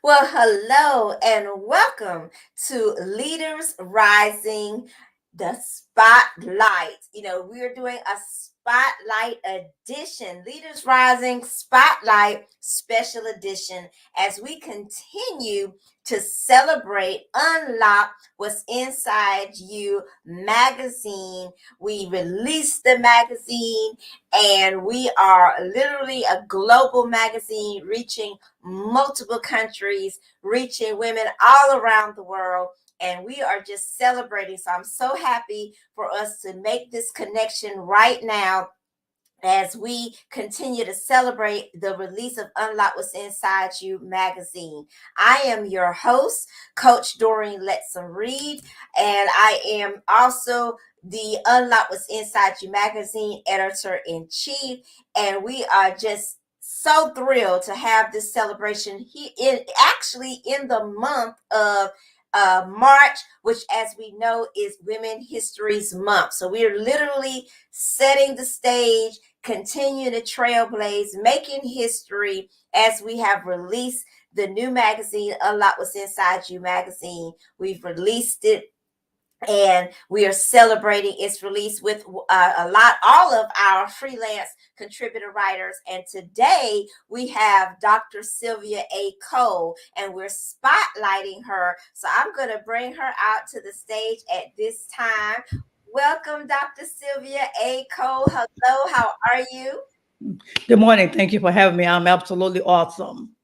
Well, hello and welcome to Leaders Rising the Spotlight. We're doing a spotlight edition, Leaders Rising Spotlight Special Edition, as we continue to celebrate Unlock What's Inside You magazine. We released the magazine, and we are literally a global magazine reaching multiple countries, reaching women all around the world. And we are just celebrating. So I'm so happy for us to make this connection right now as we continue to celebrate the release of Unlock What's Inside You magazine. I am your host, Coach Doreen Lettsome Reid, and I am also the Unlock What's Inside You magazine editor in chief. And we are just so thrilled to have this celebration here in the month of March, which, as we know, is Women History's Month. So we are literally setting the stage, continue to trailblaze, making history as we have released the new magazine, Unlock What's Inside You magazine. We've released it, and we are celebrating its release with all of our freelance contributor writers. And today we have Dr. Sylvia A. Cole, and we're spotlighting her. So I'm going to bring her out to the stage at this time. Welcome, Dr. Sylvia A. Cole. Hello, how are you? Good morning. Thank you for having me. I'm absolutely awesome.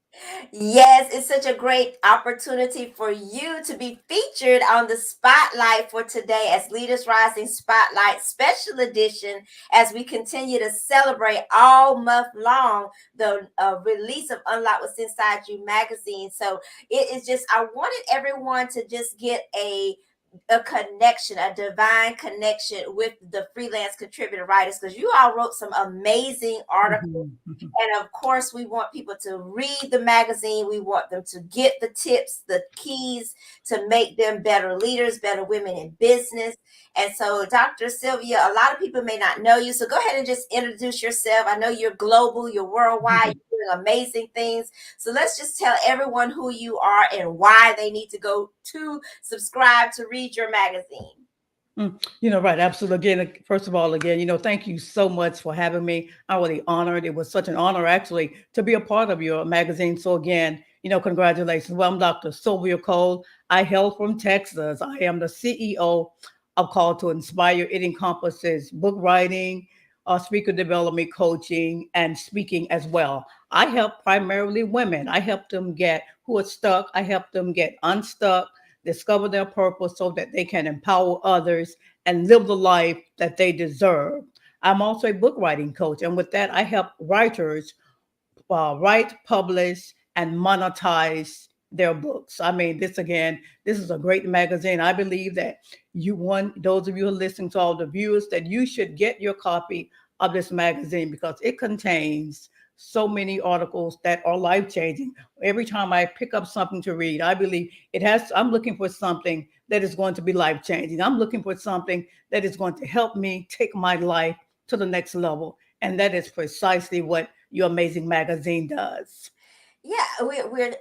Yes, it's such a great opportunity for you to be featured on the spotlight for today as Leaders Rising Spotlight Special Edition, as we continue to celebrate all month long the release of Unlock What's Inside You magazine. So it is just, I wanted everyone to just get a connection, a divine connection with the freelance contributor writers, because you all wrote some amazing articles. Mhm. And of course, we want people to read the magazine. We want them to get the tips, the keys to make them better leaders, better women in business. And so, Dr. Sylvia, a lot of people may not know you. So go ahead and just introduce yourself. I know you're global, you're worldwide, you're doing amazing things. So let's just tell everyone who you are and why they need to go to subscribe to read your magazine. Right. Absolutely. Again, first of all, thank you so much for having me. I'm really honored. It was such an honor, actually, to be a part of your magazine. So, again, congratulations. Well, I'm Dr. Sylvia Cole. I hail from Texas. I am the CEO of Call to Inspire. It encompasses book writing, speaker development, coaching, and speaking as well. I help primarily women. I help them get who are stuck. I help them get unstuck, discover their purpose so that they can empower others and live the life that they deserve. I'm also a book writing coach, and with that, I help writers write, publish, and monetize their books. I mean, this is a great magazine. I believe that those of you who are listening to all the viewers, that you should get your copy of this magazine because it contains so many articles that are life changing. Every time I pick up something to read, I believe I'm looking for something that is going to be life changing. I'm looking for something that is going to help me take my life to the next level. And that is precisely what your amazing magazine does. Yeah,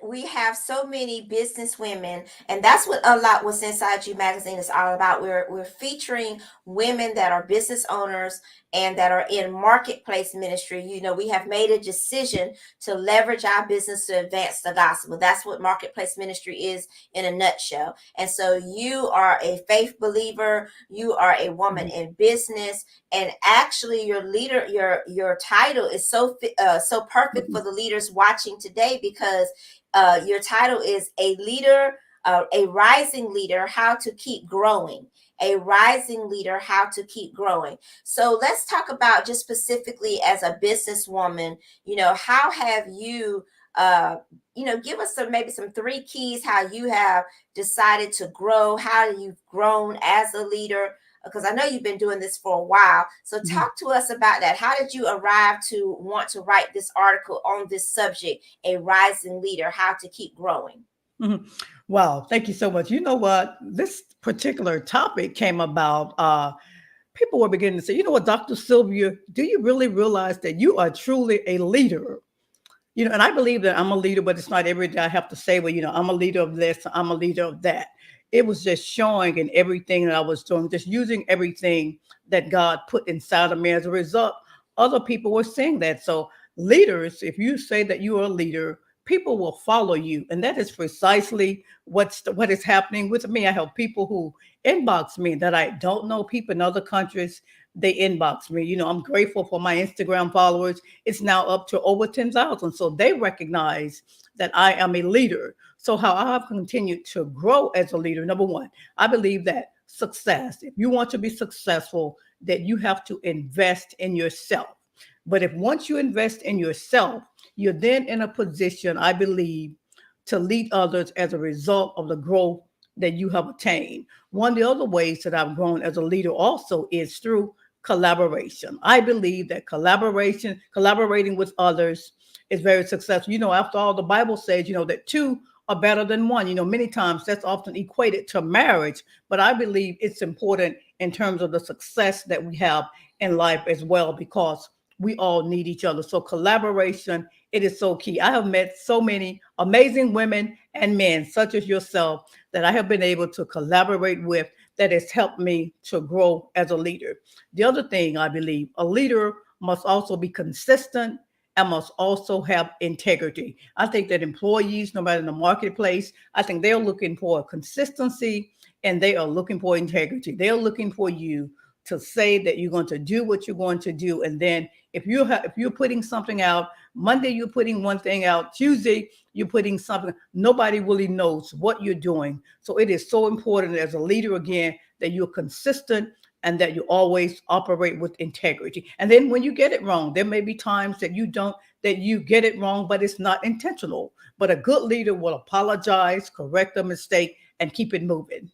we have so many business women, and that's what Unlock What's Inside You magazine is all about. We're featuring women that are business owners and that are in marketplace ministry. We have made a decision to leverage our business to advance the gospel. That's what marketplace ministry is in a nutshell. And so you are a faith believer, you are a woman in business, and actually your leader, your title is so perfect for the leaders watching today, because your title is a leader, a rising leader, how to keep growing. A rising leader, how to keep growing. So let's talk about, just specifically as a businesswoman, how have you give us maybe some three keys how you have decided to grow, how you've grown as a leader, because I know you've been doing this for a while. So Mhm. talk to us about that. How did you arrive to want to write this article on this subject, a rising leader, how to keep growing? Mhm. Wow, thank you so much. You know what? This particular topic came about. People were beginning to say, you know what, Dr. Sylvia, do you really realize that you are truly a leader? And I believe that I'm a leader, but it's not every day I have to say, well, I'm a leader of this, I'm a leader of that. It was just showing in everything that I was doing, just using everything that God put inside of me. As a result, other people were seeing that. So, leaders, if you say that you are a leader, people will follow you. And that is precisely what is happening with me. I have people who inbox me that I don't know, people in other countries, they inbox me. I'm grateful for my Instagram followers. It's now up to over 10,000. So they recognize that I am a leader. So, how I have continued to grow as a leader, number one, I believe that success, if you want to be successful, that you have to invest in yourself. But if once you invest in yourself, you're then in a position, I believe, to lead others as a result of the growth that you have attained. One of the other ways that I've grown as a leader also is through collaboration. I believe that collaborating with others is very successful. After all, the Bible says, that two are better than one. Many times that's often equated to marriage, but I believe it's important in terms of the success that we have in life as well, because we all need each other. So collaboration, it is so key. I have met so many amazing women and men, such as yourself, that I have been able to collaborate with, that has helped me to grow as a leader. The other thing I believe, a leader must also be consistent and must also have integrity. I think that employees, no matter in the marketplace, I think they're looking for consistency and they are looking for integrity. They're looking for you to say that you're going to do what you're going to do, and then if you're putting something out Monday, you're putting one thing out, Tuesday you're putting something, nobody really knows what you're doing. So it is so important as a leader, again, that you're consistent and that you always operate with integrity. And then when you get it wrong, there may be times that you get it wrong, but it's not intentional. But a good leader will apologize, correct the mistake, and keep it moving.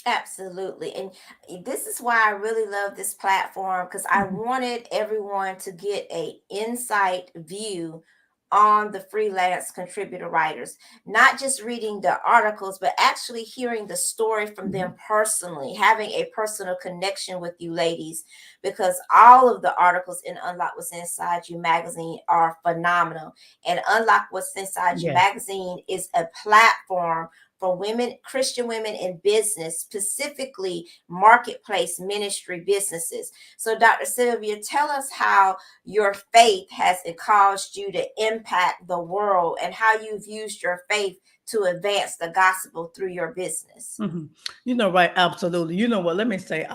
Absolutely. And this is why I really love this platform, because I Mhm. wanted everyone to get a insight view on the freelance contributor writers, not just reading the articles, but actually hearing the story from them Mhm. personally, having a personal connection with you ladies, because all of the articles in Unlock What's Inside You magazine are phenomenal. And Unlock What's Inside You Yes. magazine is a platform for women, Christian women in business, specifically marketplace ministry businesses. So, Dr. Sylvia, tell us how your faith has caused you to impact the world and how you've used your faith to advance the gospel through your business. Mhm. Right? Absolutely. You know what? Let me say,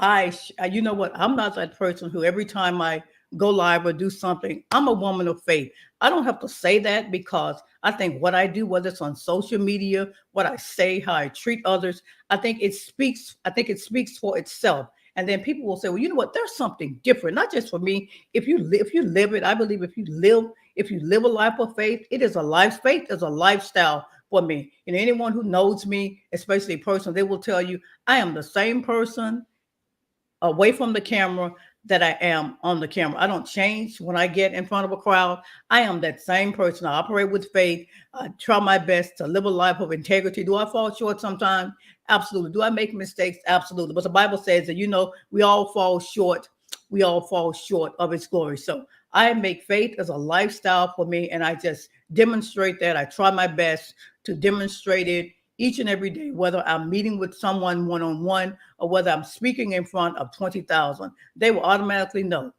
you know what? I'm not that person who every time I go live or do something, I'm a woman of faith. I don't have to say that, because I think what I do, whether it's on social media, what I say, how I treat others, I think it speaks. I think it speaks for itself. And then people will say, well, you know what? There's something different, not just for me. If you live it, I believe if you live a life of faith, it is a life. Faith is a lifestyle for me. Anyone who knows me, especially a person, they will tell you I am the same person away from the camera that I am on the camera. I don't change when I get in front of a crowd. I am that same person. I operate with faith. I try my best to live a life of integrity. Do I fall short sometimes? Absolutely. Do I make mistakes? Absolutely. But the Bible says that, we all fall short. We all fall short of its glory. So I make faith as a lifestyle for me, and I just demonstrate that. I try my best to demonstrate it each and every day, whether I'm meeting with someone one on one or whether I'm speaking in front of 20,000. They will automatically know,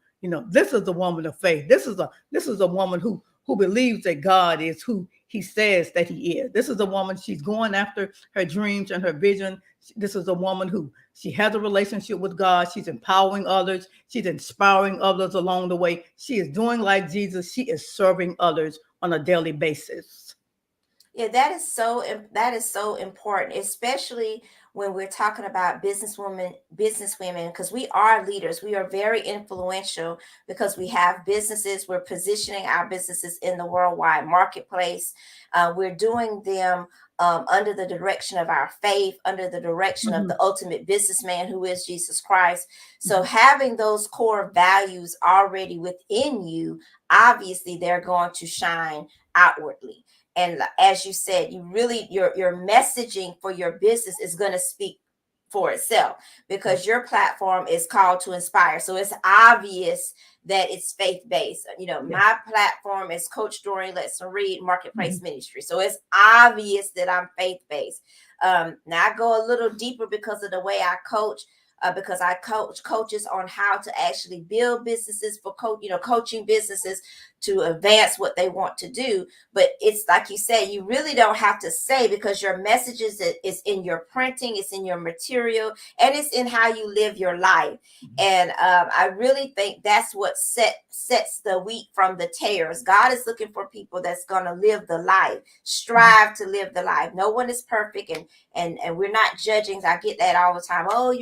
this is the woman of faith. This is a woman who believes that God is who he says that he is. This is a woman, she's going after her dreams and her vision. This is a woman who she has a relationship with God. She's empowering others. She's inspiring others along the way. She is doing like Jesus. She is serving others on a daily basis. Yeah, that is so important, especially when we're talking about businesswomen, because we are leaders. We are very influential because we have businesses. We're positioning our businesses in the worldwide marketplace. We're doing them under the direction of our faith, under the direction of the Mhm. ultimate businessman who is Jesus Christ. So Mhm. having those core values already within you, obviously they're going to shine outwardly. And as you said, you really your messaging for your business is going to speak for itself, because your platform is called to inspire. So it's obvious that it's faith based. Yeah. My platform is Coach Doreen Lettsome Reid Marketplace Mhm. Ministry. So it's obvious that I'm faith based. Now I go a little deeper because of the way I coach. Because I coach coaches on how to actually build businesses for coaching businesses to advance what they want to do. But it's like you said, you really don't have to say, because your messages is in your printing, it's in your material, and it's in how you live your life. Mhm. And I really think that's what sets the wheat from the tares. God is looking for people that's going to live the life, Mhm. strive to live the life. No one is perfect, and we're not judging. I get that all the time. Oh,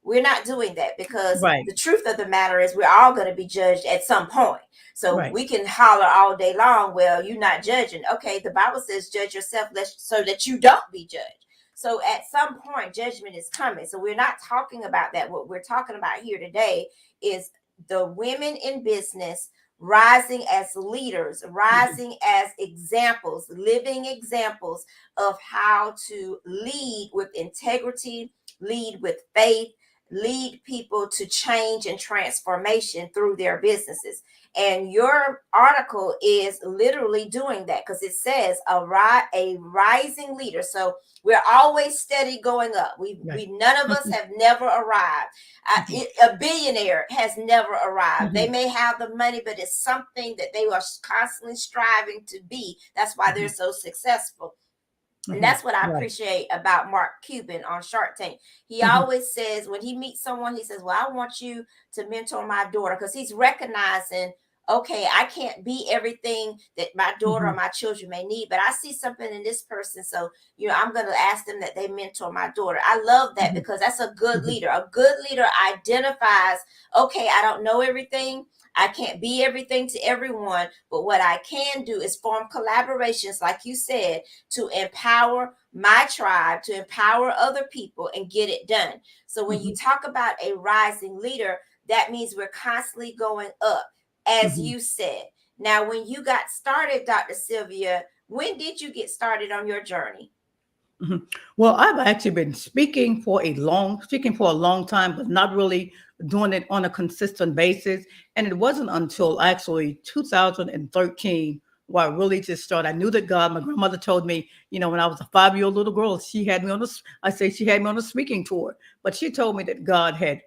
we're not doing that, because Right. the truth of the matter is we're all going to be judged at some point. So Right. we can holler all day long, well, you're not judging. Okay, the Bible says judge yourself so that you don't be judged. So at some point, judgment is coming. So we're not talking about that. What we're talking about here today is the women in business rising as leaders, Mhm. rising as examples, living examples of how to lead with integrity, lead with faith, lead people to change and transformation through their businesses. And your article is literally doing that, because it says a rising leader. So we're always steady going up. Right. We none of us have never arrived. Mhm. A billionaire has never arrived. They Mhm. may have the money, but it's something that they are constantly striving to be. That's why they're Mhm. so successful. And Mhm. that's what I Right. appreciate about Mark Cuban on Shark Tank. He Mhm. always says, when he meets someone, he says, well, I want you to mentor my daughter, because he's recognizing, okay, I can't be everything that my daughter or Mhm. my children may need, but I see something in this person. So, I'm going to ask them that they mentor my daughter. I love that, Mhm. because that's a good Mhm. leader. A good leader identifies, okay, I don't know everything. I can't be everything to everyone, but what I can do is form collaborations, like you said, to empower my tribe, to empower other people and get it done. So when you Mhm. talk about a rising leader, that means we're constantly going up, as Mhm. you said. Now, when you got started, Dr. Sylvia, when did you get started on your journey? Mhm. Well, I've actually been speaking for a long time, but not really doing it on a consistent basis. And it wasn't until actually 2013 where I really just started. I knew that God, my grandmother told me, when I was a 5-year-old little girl, she had me on I say she had me on a speaking tour, but she told me that God had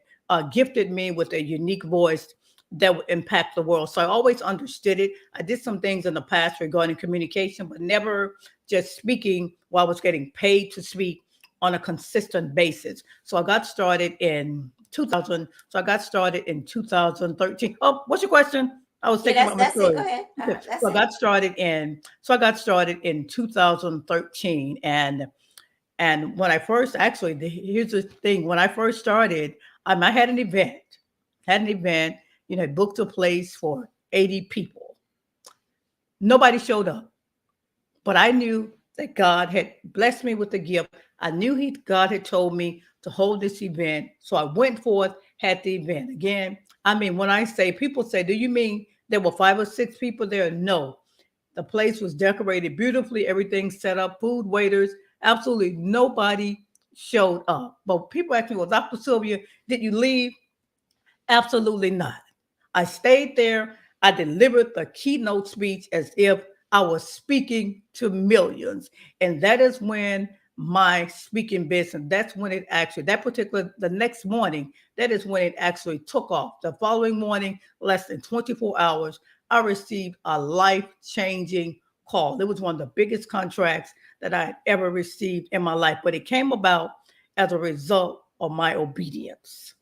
gifted me with a unique voice that would impact the world. So I always understood it. I did some things in the past regarding communication, but never just speaking while I was getting paid to speak on a consistent basis. So I got started in 2000. So I got started in 2013. Oh, what's your question? I was Yeah, thinking about my that's it. Go story. ahead. Okay. That's So I it. got started in 2013, and when I first actually here's the thing, when I first started, I had an event, booked a place for 80 people. Nobody showed up. But I knew that God had blessed me with the gift. I knew God had told me to hold this event. So I went forth, had the event. Again, I mean, when I say, people say, do you mean there were 5 or 6 people there? No. The place was decorated beautifully, everything set up, food, waiters, absolutely nobody showed up. But people asked me, well, Dr. Sylvia, did you leave? Absolutely not. I stayed there. I delivered the keynote speech as if I was speaking to millions. And that is when my speaking business, that's when it actually, the next morning, that is when it actually took off. The following morning, less than 24 hours, I received a life changing call. It was one of the biggest contracts that I had ever received in my life, but it came about as a result of my obedience.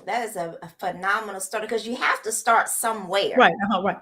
That is a phenomenal story, because you have to start somewhere. Right, right,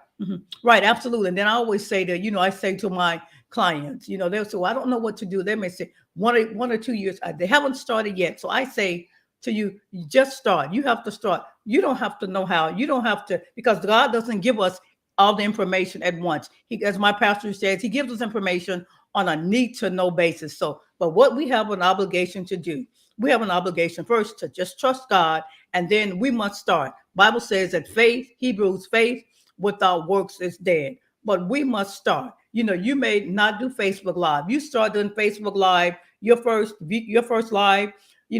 right, absolutely. And then I always say that, I say to my clients, they'll say, well, I don't know what to do. They may say 1 or 2 years, they haven't started yet. So I say to you, you just start. You have to start. You don't have to know how. You don't have to, because God doesn't give us all the information at once. As my pastor says, he gives us information on a need to know basis. So, but what we have an obligation to do, we have an obligation first to just trust God, and then we must start. Bible says that faith, Hebrews, faith without works is dead. But we must start. You may not do Facebook Live. You start doing Facebook Live, your first live.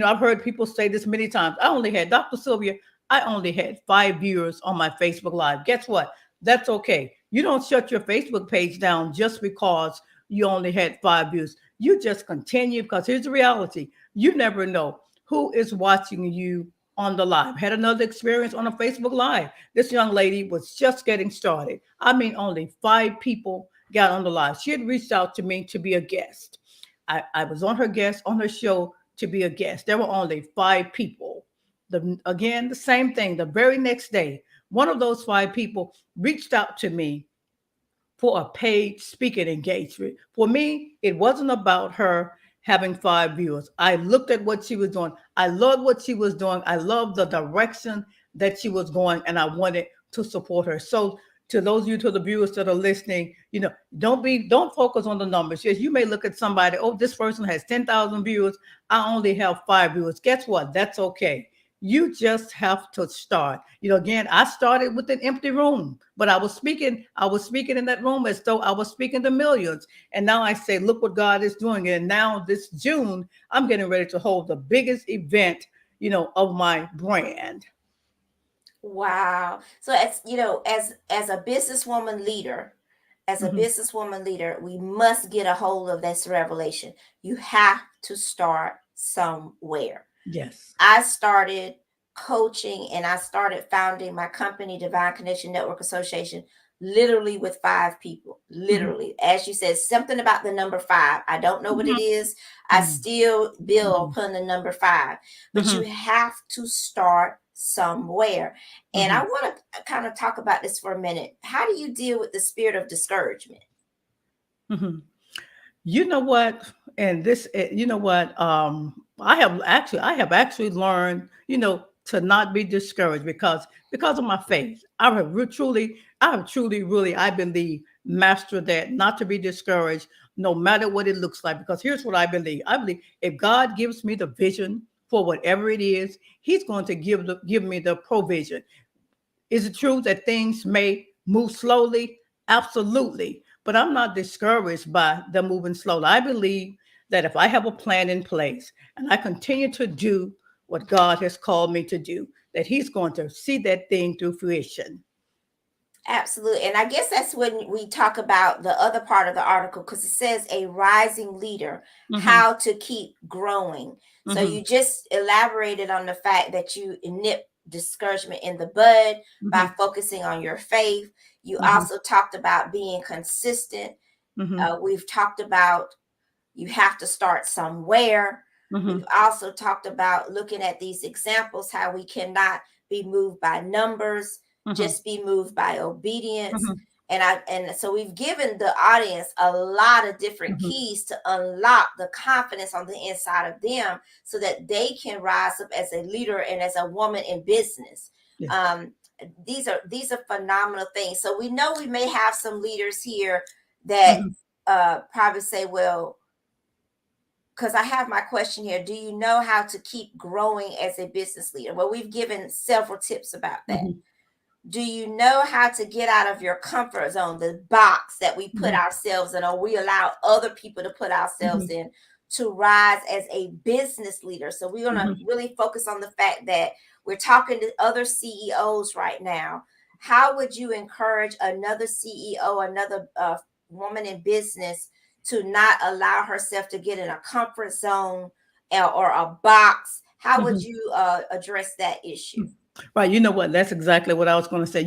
I've heard people say this many times. I only had Dr. Sylvia. I only had 5 viewers on my Facebook Live. Guess what? That's okay. You don't shut your Facebook page down just because you only had 5 views. You just continue, because here's the reality: you never know who is watching you on the live. Had another experience on a Facebook Live. This young lady was just getting started. I mean, only 5 people got on the live. She had reached out to me to be a guest. I was on her show to be a guest. There were only 5 people. Again, the same thing. The very next day, one of those 5 people reached out to me for a paid speaking engagement. For me, it wasn't about her having 5 viewers. I looked at what she was doing. I loved what she was doing. I loved the direction that she was going, and I wanted to support her. So, to those of you, to the viewers that are listening, don't focus on the numbers. Yes, you may look at somebody, oh, this person has 10,000 viewers. I only have 5 viewers. Guess what? That's okay. You just have to start. Again, I started with an empty room, but I was speaking in that room as though I was speaking to millions. And now I say, look what God is doing. And now this June, I'm getting ready to hold the biggest event, of my brand. Wow. So as a businesswoman leader, Hmm. we must get a hold of this revelation. You have to start somewhere. Yes. I started coaching and I started founding my company, Divine Connection Network Association, literally with 5 people. Hmm. Literally, as you said, something about the number five. I don't know what it Hmm. is. I Hmm. still build Hmm. upon the number five, but you Hmm. have to start somewhere. And I Hmm. want to kind of talk about this for a minute. How do you deal with the spirit of discouragement? Hmm. You know what? And this, you know what? I have actually learned, to not be discouraged, because of my faith. I have truly, really, I believe, mastered that, not to be discouraged, no matter what it looks like. Because here's what I believe: I believe if God gives me the vision for whatever it is, He's going to give me the provision. Is it true that things may move slowly? Absolutely. But I'm not discouraged by them moving slowly. I believe that if I have a plan in place and I continue to do what God has called me to do, that He's going to see that thing through fruition. Absolutely. And I guess that's when we talk about the other part of the article, because it says a rising leader, Hmm. how to keep growing. So Hmm. you just elaborated on the fact that you nip discouragement in the bud by Hmm. focusing on your faith. You Hmm. also talked about being consistent. Hmm. We've talked about you have to start somewhere. We've Hmm. also talked about looking at these examples, how we cannot be moved by numbers, Hmm. just be moved by obedience. Hmm. And so we've given the audience a lot of different Hmm. keys to unlock the confidence on the inside of them so that they can rise up as a leader and as a woman in business. Yes. Um, these are phenomenal things. So we know we may have some leaders here that Hmm. probably say, well, because I have my question here. Do you know how to keep growing as a business leader? Well, we've given several tips about that. Hmm. Do you know how to get out of your comfort zone, the box that we put Hmm. ourselves in, or we allow other people to put ourselves Hmm. in, to rise as a business leader? So we're going to Hmm. really focus on the fact that we're talking to other CEOs right now. How would you encourage another CEO, another woman in business, to not allow herself to get in a comfort zone or a box? How would Hmm. you address that issue? Right. You know what? That's exactly what I was going to say.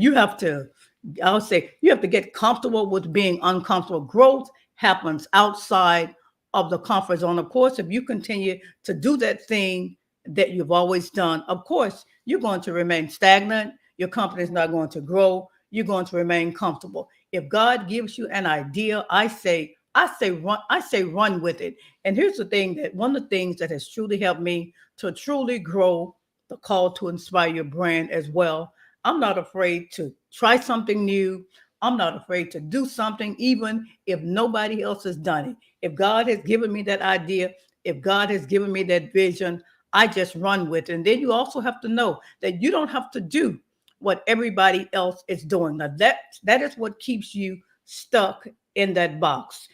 I would say, you have to get comfortable with being uncomfortable. Growth happens outside of the comfort zone. Of course, if you continue to do that thing that you've always done, of course, you're going to remain stagnant. Your company is not going to grow. You're going to remain comfortable. If God gives you an idea, I say run with it. And here's the thing: that one of the things that has truly helped me to truly grow the call to inspire your brand as well. I'm not afraid to try something new. I'm not afraid to do something, even if nobody else has done it. If God has given me that idea, if God has given me that vision, I just run with it. And then you also have to know that you don't have to do what everybody else is doing. Now that is what keeps you stuck in that box.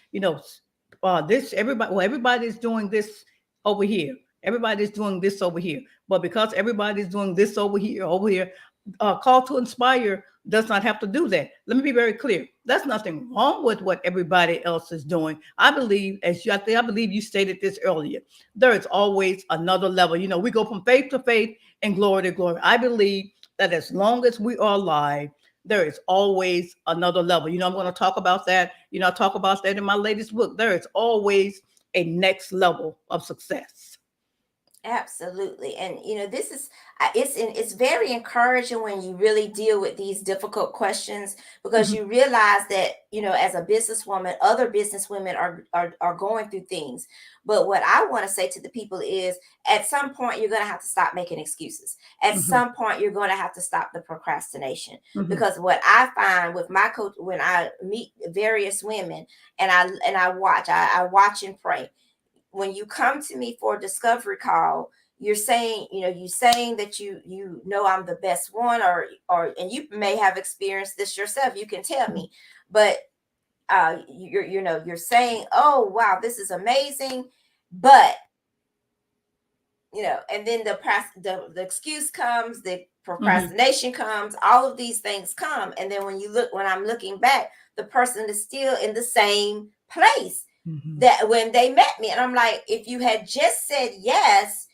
this everybody, well, everybody's doing this over here. Everybody's doing this over here. But because everybody's doing this over here, call to inspire does not have to do that. Let me be very clear. There's nothing wrong with what everybody else is doing. I believe, I believe you stated this earlier, there is always another level. We go from faith to faith and glory to glory. I believe that as long as we are alive, there is always another level. I'm going to talk about that. I talk about that in my latest book. There is always a next level of success. Absolutely. And this is it's very encouraging when you really deal with these difficult questions, because Mhm, you realize that, as a businesswoman, other businesswomen are going through things. But what I want to say to the people is, at some point you're going to have to stop making excuses. At mhm, some point you're going to have to stop the procrastination. mhm, Because what I find with my coach, when I meet various women and I watch and pray, when you come to me for a discovery call, you're saying, you saying that you know I'm the best one, or and you may have experienced this yourself, you can tell mhm, me. But you're saying, oh wow, this is amazing. But and then the excuse comes, the mhm, procrastination comes, all of these things come, and then when I'm looking back, the person is still in the same place mhm, that when they met me. And I'm like, if you had just said yes,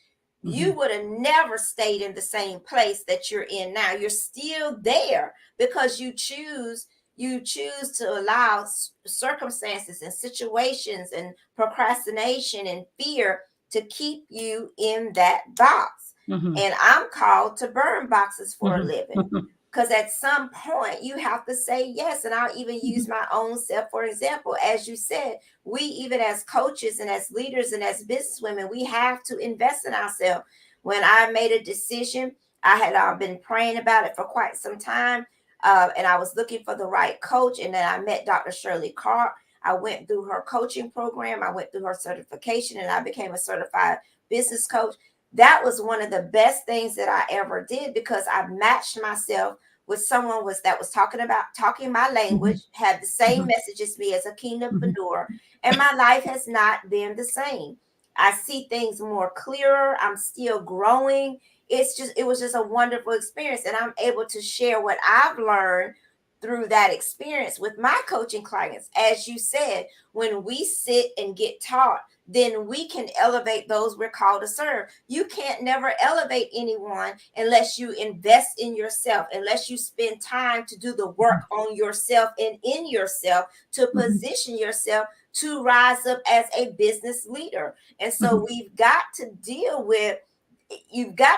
you mhm, would have never stayed in the same place that you're in now. You're still there because you choose to allow circumstances and situations and procrastination and fear to keep you in that box. mhm, And I'm called to burn boxes for a mhm, living. mhm, Because at some point you have to say yes. And I'll even use my own self for example. As you said, we, even as coaches and as leaders and as businesswomen, we have to invest in ourselves. When I made a decision, I had been praying about it for quite some time. And I was looking for the right coach. And then I met Dr. Shirley Carr. I went through her coaching program. I went through her certification, and I became a certified business coach. That was one of the best things that I ever did, because I matched myself with someone that was talking my language, mhm, had the same mhm, message as me as a mhm, kingdompreneur, and my life has not been the same. I see things more clearer. I'm still growing. It was just a wonderful experience, and I'm able to share what I've learned through that experience with my coaching clients. As you said, when we sit and get taught, then we can elevate those we're called to serve. You can't never elevate anyone unless you invest in yourself, unless you spend time to do the work on yourself and in yourself to mhm, position yourself to rise up as a business leader. And so mhm, you've got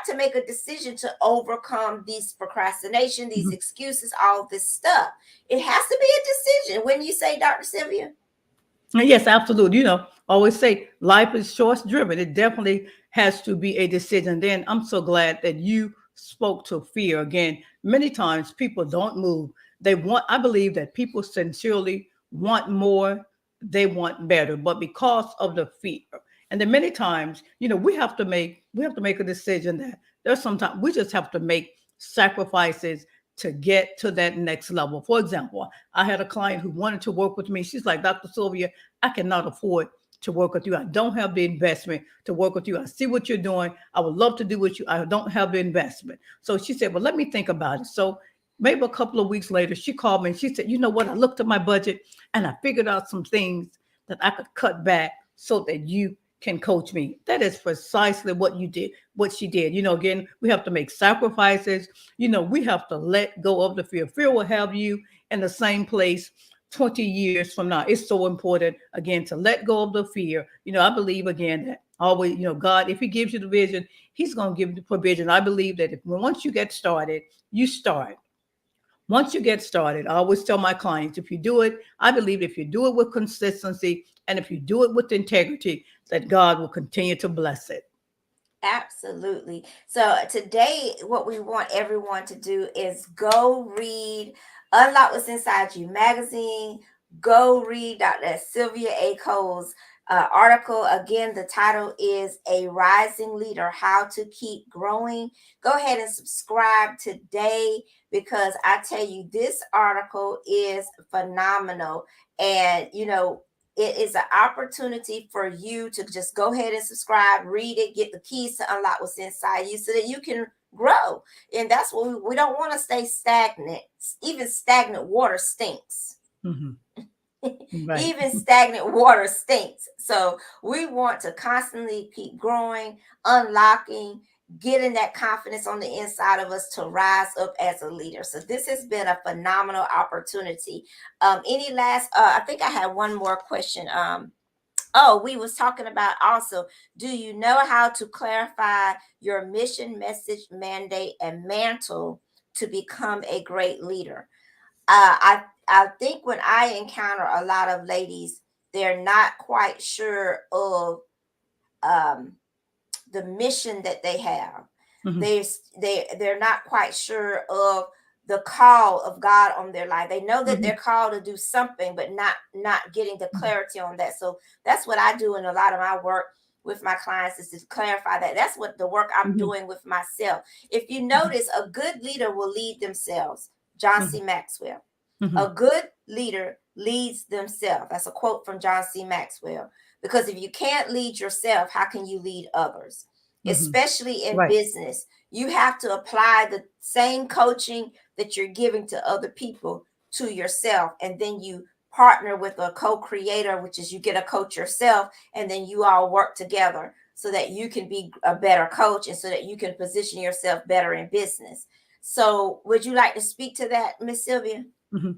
to make a decision to overcome these procrastination, these mhm. excuses, all this stuff. It has to be a decision. When you say, Dr. Sylvia? Yes, absolutely. Always say life is choice driven. It definitely has to be a decision. Then I'm so glad that you spoke to fear again. Many times people don't move. I believe that people sincerely want more, they want better, but because of the fear. And then many times, we have to make a decision that there's sometimes we just have to make sacrifices to get to that next level. For example, I had a client who wanted to work with me. She's like, Dr. Sylvia, I cannot afford to work with you. I don't have the investment to work with you. I see what you're doing. I would love to do with you. I don't have the investment. So she said, well, let me think about it. So maybe a couple of weeks later, she called me and she said, you know what? I looked at my budget and I figured out some things that I could cut back so that you can coach me. That is precisely what you did, what she did. Again, we have to make sacrifices. We have to let go of the fear. Fear will have you in the same place 20 years from now. It's so important, again, to let go of the fear. I believe, again, that always, God, if He gives you the vision, He's going to give you the provision. I believe that if once you get started, you start. Once you get started, I always tell my clients, if you do it, I believe if you do it with consistency and if you do it with integrity, that God will continue to bless it. Absolutely. So today, what we want everyone to do is go read Unlock What's Inside You magazine. Go read Dr. Sylvia A. Cole's article. Again, the title is A Rising Leader, How to Keep Growing. Go ahead and subscribe today, because I tell you, this article is phenomenal. And, It is an opportunity for you to just go ahead and subscribe, read it, get the keys to unlock what's inside you so that you can grow. And that's what we don't want to stay stagnant. Even stagnant water stinks. Hmm. Right. Even stagnant water stinks. So we want to constantly keep growing, unlocking, getting that confidence on the inside of us to rise up as a leader. So this has been a phenomenal opportunity. Any last? I think I had one more question. Oh, we was talking about also. Do you know how to clarify your mission, message, mandate, and mantle to become a great leader? I think when I encounter a lot of ladies, they're not quite sure of um, the mission that they have. Hmm. They're not quite sure of the call of God on their life. They know that they're Hmm. called to do something, but not getting the clarity on that. So that's what I do in a lot of my work with my clients, is to clarify that. That's what the work I'm Hmm. doing with myself. If you notice, a good leader will lead themselves. John Hmm. C. Maxwell. Hmm. A good leader leads themselves. That's a quote from John C. Maxwell. Because if you can't lead yourself, how can you lead others? Hmm. Especially in Right. business, you have to apply the same coaching that you're giving to other people to yourself. And then you partner with a co-creator, which is you get a coach yourself, and then you all work together so that you can be a better coach and so that you can position yourself better in business. So would you like to speak to that, Miss Sylvia? Hmm.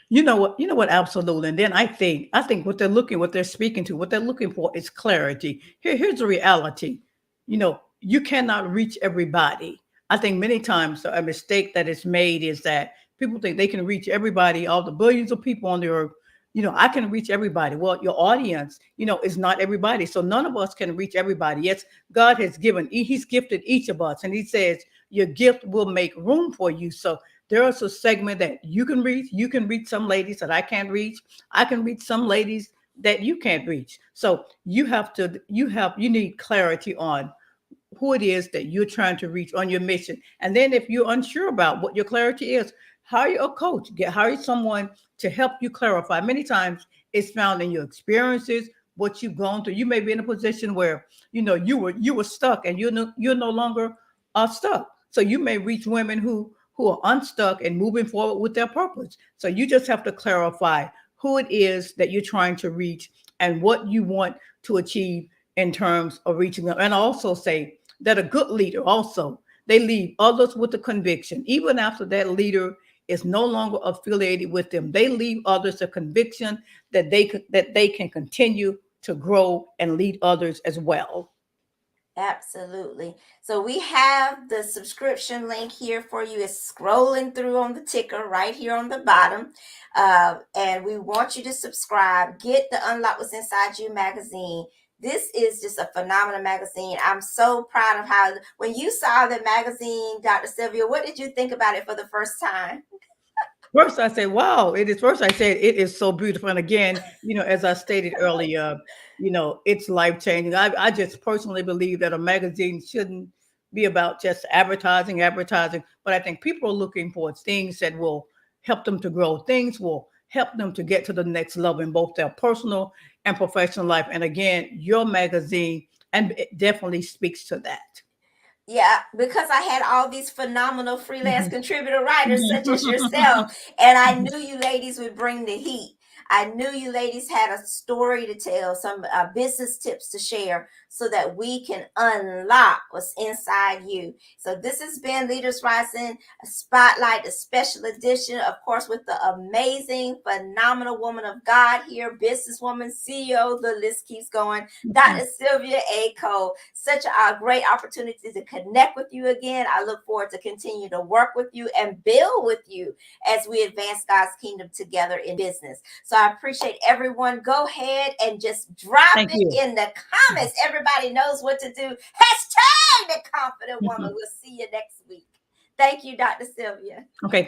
You know what? You know what? Absolutely. And then I think what they're speaking to, what they're looking for is clarity. Here's the reality. You cannot reach everybody. I think many times a mistake that is made is that people think they can reach everybody, all the billions of people on the earth. I can reach everybody. Well, your audience, is not everybody. So none of us can reach everybody. Yes, God has He's gifted each of us, and He says your gift will make room for you. So there is a segment that you can reach. You can reach some ladies that I can't reach. I can reach some ladies that you can't reach. So you need clarity on who it is that you're trying to reach on your mission. And then if you're unsure about what your clarity is, hire a coach. Hire someone to help you clarify. Many times it's found in your experiences, what you've gone through. You may be in a position where you were stuck, and you're no longer stuck. So you may reach women who are unstuck and moving forward with their purpose. So you just have to clarify who it is that you're trying to reach and what you want to achieve in terms of reaching them. And also say that a good leader also, they leave others with a conviction. Even after that leader is no longer affiliated with them, they leave others a conviction that they can continue to grow and lead others as well. Absolutely. So we have the subscription link here for you. It's scrolling through on the ticker right here on the bottom. And we want you to subscribe. Get the Unlock What's Inside You magazine. This is just a phenomenal magazine. I'm so proud of how, when you saw the magazine, Dr. Sylvia, what did you think about it for the first time? First, I say, wow, it is. First, I said, it is so beautiful. And again, as I stated earlier, it's life changing. I just personally believe that a magazine shouldn't be about just advertising. But I think people are looking for things that will help them to grow, things will help them to get to the next level in both their personal and professional life. And again, your magazine and it definitely speaks to that. Yeah, because I had all these phenomenal freelance Mhm. contributor writers such as Mhm. yourself, and I knew you ladies would bring the heat. I knew you ladies had a story to tell, some business tips to share so that we can unlock what's inside you. So this has been Leaders Rising Spotlight, a special edition, of course, with the amazing, phenomenal woman of God here, businesswoman, CEO, the list keeps going, Dr. Sylvia A. Cole. Such a great opportunity to connect with you again. I look forward to continue to work with you and build with you as we advance God's kingdom together in business. So I appreciate everyone. Go ahead and just drop Thank it you. in the comments. Everybody knows what to do. Hashtag the confident woman. We'll see you next week. Thank you, Dr. Sylvia. Okay,